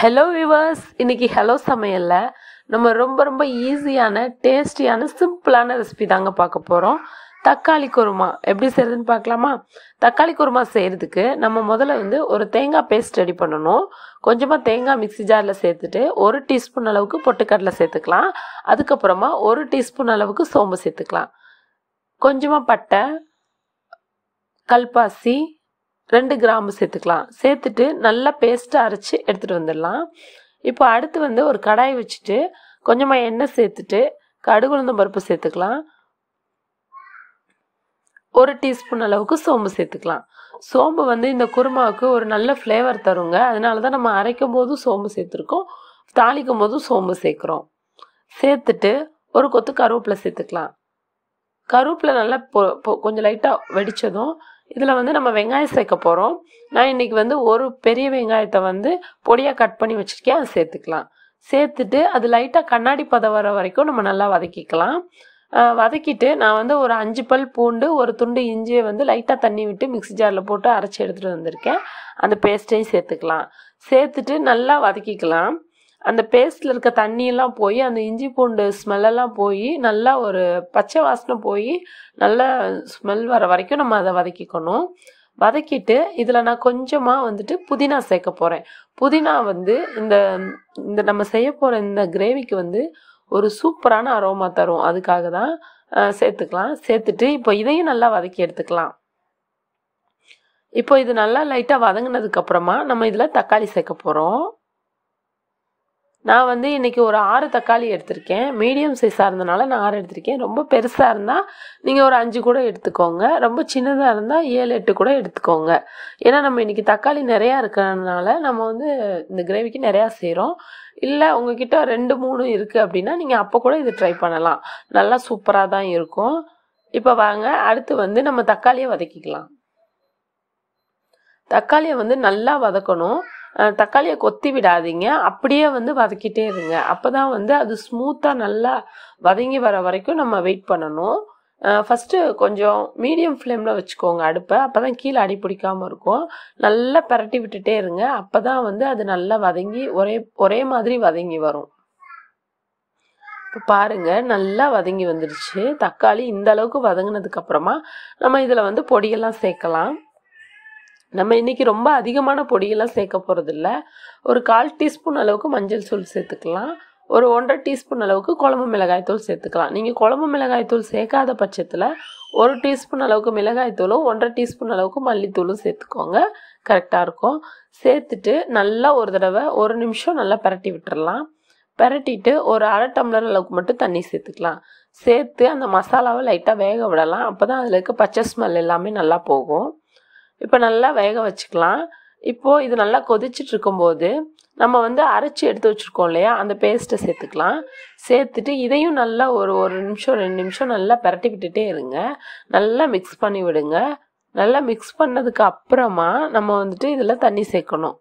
Hello viewers, இன்னைக்கு hello சமையல்ல நம்ம ரொம்ப ஈஸியான டேஸ்டியான சிம்பிளான ரெசிபி தாங்க பார்க்க போகிறோம். தக்காளி குருமா எப்படி செய்யறதுன்னு பார்க்கலாமா? தக்காளி குருமா செய்கிறதுக்கு நம்ம முதல்ல ஒரு தேங்காய் பேஸ்ட் ரெடி பண்ணணும். கொஞ்சமாக தேங்காய் மிக்ஸி ஜாரில் சேர்த்துட்டு 1 டீஸ்பூன் அளவுக்கு பொட்டுக்கடலை சேர்த்துக்கலாம். அதுக்கப்புறமா 1 டீஸ்பூன் அளவுக்கு சோம்பு சேர்த்துக்கலாம். கொஞ்சமாக பட்டை, கல்பாசி, 2 கிராம்பு சேர்த்துக்கலாம். சேர்த்துட்டு நல்லா பேஸ்ட்டாக அரைச்சி எடுத்துகிட்டு வந்துடலாம். இப்போ அடுத்து ஒரு கடாய் வச்சுட்டு கொஞ்சமாக எண்ணெய் சேர்த்துட்டு கடுகு உளுந்தம் பருப்பு சேர்த்துக்கலாம். 1 டீஸ்பூன் அளவுக்கு சோம்பு சேர்த்துக்கலாம். சோம்பு இந்த குருமாவுக்கு ஒரு நல்ல ஃப்ளேவர் தருங்க. அதனால தான் நம்ம அரைக்கும் போதும் சோம்பு சேர்த்துருக்கோம், தாளிக்கும் போதும் சோம்பு சேர்க்குறோம். சேர்த்துட்டு ஒரு கொத்து கருவேப்பிலை சேர்த்துக்கலாம். கருவேப்பிலை நல்லா கொஞ்சம் லைட்டாக வெடித்ததும் இதில் நம்ம வெங்காயம் சேர்க்க போகிறோம். நான் இன்றைக்கி ஒரு பெரிய வெங்காயத்தை பொடியாக கட் பண்ணி வச்சுருக்கேன், அதை சேர்த்துக்கலாம். சேர்த்துட்டு அது லைட்டாக கண்ணாடி பதம் வர வரைக்கும் நம்ம நல்லா வதக்கிக்கலாம். வதக்கிட்டு நான் ஒரு 5 பல் பூண்டு, ஒரு துண்டு இஞ்சியை லைட்டாக தண்ணி விட்டு மிக்ஸி ஜாரில் போட்டு அரைச்சி எடுத்துகிட்டு வந்திருக்கேன். அந்த பேஸ்ட்டையும் சேர்த்துக்கலாம். சேர்த்துட்டு நல்லா வதக்கிக்கலாம். அந்த பேஸ்ட்டில் இருக்க தண்ணியெல்லாம் போய் அந்த இஞ்சி பூண்டு ஸ்மெல்லெல்லாம் போய் நல்லா ஒரு பச்சை வாசனை போய் நல்லா ஸ்மெல் வர வரைக்கும் நம்ம அதை வதக்கிக்கணும். வதக்கிட்டு இதில் நான் கொஞ்சமாக புதினா சேர்க்க போகிறேன். புதினா இந்த இந்த நம்ம செய்ய போகிற இந்த கிரேவிக்கு ஒரு சூப்பரான அரோமா தரும். அதுக்காக தான் சேர்த்துக்கலாம். சேர்த்துட்டு இப்போ இதையும் நல்லா வதக்கி எடுத்துக்கலாம். இப்போ இது நல்லா லைட்டாக வதங்கினதுக்கப்புறமா நம்ம இதில் தக்காளி சேர்க்க போகிறோம். நான் இன்றைக்கி ஒரு 6 தக்காளி எடுத்திருக்கேன். மீடியம் சைஸாக இருந்தனால நான் 6 எடுத்திருக்கேன். ரொம்ப பெருசாக இருந்தால் நீங்கள் ஒரு 5 கூட எடுத்துக்கோங்க. ரொம்ப சின்னதாக இருந்தால் 7, 8 கூட எடுத்துக்கோங்க. ஏன்னா நம்ம இன்றைக்கி தக்காளி நிறையா இருக்கிறதுனால நம்ம இந்த கிரேவிக்கு நிறையா செய்கிறோம். இல்லை உங்ககிட்ட 2, 3 இருக்குது அப்படின்னா நீங்கள் அப்போ கூட இது ட்ரை பண்ணலாம். நல்லா சூப்பராக தான் இருக்கும். இப்போ வாங்க அடுத்து நம்ம தக்காளியை வதக்கிக்கலாம். தக்காளியை நல்லா வதக்கணும். தக்காளியை கொத்தி விடாதீங்க, அப்படியே வதக்கிட்டே இருங்க. அப்போ தான் அது ஸ்மூத்தாக நல்லா வதங்கி வர வரைக்கும் நம்ம வெயிட் பண்ணணும். ஃபஸ்ட்டு கொஞ்சம் மீடியம் ஃப்ளேமில் வச்சுக்கோங்க அடுப்பை. அப்போ தான் கீழே அடி பிடிக்காமல் இருக்கும். நல்லா பரட்டி விட்டுட்டே இருங்க. அப்போ தான் அது நல்லா வதங்கி ஒரே மாதிரி வதங்கி வரும். இப்போ பாருங்கள், நல்லா வதங்கி வந்துடுச்சு. தக்காளி இந்த அளவுக்கு வதங்கினதுக்கப்புறமா நம்ம இதில் பொடியெல்லாம் சேர்க்கலாம். நம்ம இன்றைக்கி ரொம்ப அதிகமான பொடியெல்லாம் சேர்க்க போகிறதில்ல. ஒரு 1/4 டீஸ்பூன் அளவுக்கு மஞ்சள் தூள் சேர்த்துக்கலாம். ஒரு 1/2 டீஸ்பூன் அளவுக்கு குழம்பு மிளகாய்த்தூள் சேர்த்துக்கலாம். நீங்கள் குழம்பு மிளகாய்த்தூள் சேர்க்காத பட்சத்தில் 1 டீஸ்பூன் அளவுக்கு மிளகாய்த்தூளும் 1/2 டீஸ்பூன் அளவுக்கு மல்லித்தூளும் சேர்த்துக்கோங்க, கரெக்டாக இருக்கும். சேர்த்துட்டு நல்லா ஒரு தடவை 1 நிமிஷம் நல்லா பரட்டி விட்டுறலாம். பரட்டிட்டு ஒரு 1/2 டம்ளர் அளவுக்கு மட்டும் தண்ணி சேர்த்துக்கலாம். சேர்த்து அந்த மசாலாவை லைட்டாக வேக விடலாம். அப்போ தான் அதில் இருக்க பச்சை ஸ்மெல் எல்லாமே நல்லா போகும். இப்போ நல்லா வேக வச்சுக்கலாம். இப்போது இது நல்லா கொதிச்சுட்டு இருக்கும்போது நம்ம அரைச்சி எடுத்து வச்சுருக்கோம் இல்லையா, அந்த பேஸ்ட்டை சேர்த்துக்கலாம். சேர்த்துட்டு இதையும் நல்லா ஒரு நிமிஷம் 2 நிமிஷம் நல்லா பரட்டி விட்டுட்டே இருங்க. நல்லா மிக்ஸ் பண்ணி விடுங்க. நல்லா மிக்ஸ் பண்ணதுக்கு அப்புறமா நம்ம இதில் தண்ணி சேர்க்கணும்.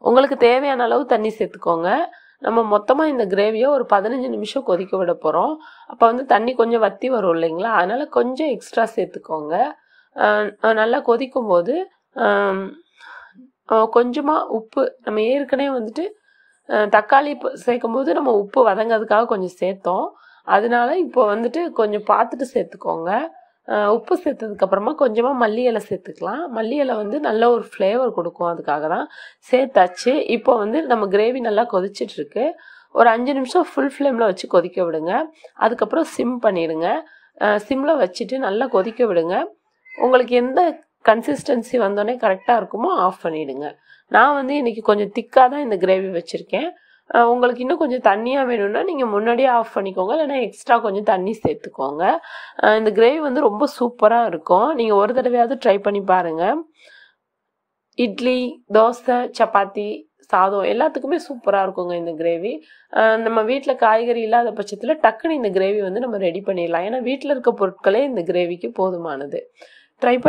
உங்களுக்கு தேவையான அளவு தண்ணி சேர்த்துக்கோங்க. நம்ம மொத்தமாக இந்த கிரேவியை ஒரு 15 நிமிஷம் கொதிக்க விட போகிறோம். அப்போ தண்ணி கொஞ்சம் வற்றி வரும் இல்லைங்களா, அதனால் கொஞ்சம் எக்ஸ்ட்ரா சேர்த்துக்கோங்க. நல்லா கொதிக்கும் போது கொஞ்சமாக உப்பு, நம்ம ஏற்கனவே தக்காளி சேர்க்கும் போது நம்ம உப்பு வதங்கிறதுக்காக கொஞ்சம் சேர்த்தோம். அதனால இப்போ கொஞ்சம் பார்த்துட்டு சேர்த்துக்கோங்க. உப்பு சேர்த்ததுக்கப்புறமா கொஞ்சமாக மல்லி இலை சேர்த்துக்கலாம். மல்லி இலை நல்ல ஒரு ஃப்ளேவர் கொடுக்கும், அதுக்காக தான் சேர்த்தாச்சு. இப்போ நம்ம கிரேவி நல்லா கொதிச்சிட்ருக்கு. ஒரு 5 நிமிஷம் ஃபுல் ஃப்ளேமில் வச்சு கொதிக்க விடுங்க. அதுக்கப்புறம் சிம் பண்ணிடுங்க. சிம்மில் வச்சுட்டு நல்லா கொதிக்க விடுங்க. உங்களுக்கு எந்த கன்சிஸ்டன்சி வந்தோடனே கரெக்டாக இருக்குமோ ஆஃப் பண்ணிவிடுங்க. நான் இன்றைக்கி கொஞ்சம் திக்காக தான் இந்த கிரேவி வச்சுருக்கேன். உங்களுக்கு இன்னும் கொஞ்சம் தண்ணியாக வேணும்னா நீங்கள் முன்னாடியே ஆஃப் பண்ணிக்கோங்க, இல்லைனா எக்ஸ்ட்ரா கொஞ்சம் தண்ணி சேர்த்துக்கோங்க. இந்த கிரேவி ரொம்ப சூப்பராக இருக்கும். நீங்கள் ஒரு தடவையாவது ட்ரை பண்ணி பாருங்கள். இட்லி, தோசை, சப்பாத்தி, சாதம் எல்லாத்துக்குமே சூப்பராக இருக்குங்க இந்த கிரேவி. நம்ம வீட்டில் காய்கறி இல்லாத பட்சத்தில் டக்குன்னு இந்த கிரேவி நம்ம ரெடி பண்ணிடலாம். ஏன்னா வீட்டில் இருக்க பொருட்களே இந்த கிரேவிக்கு போதுமானது. ட்ரை பண்ணி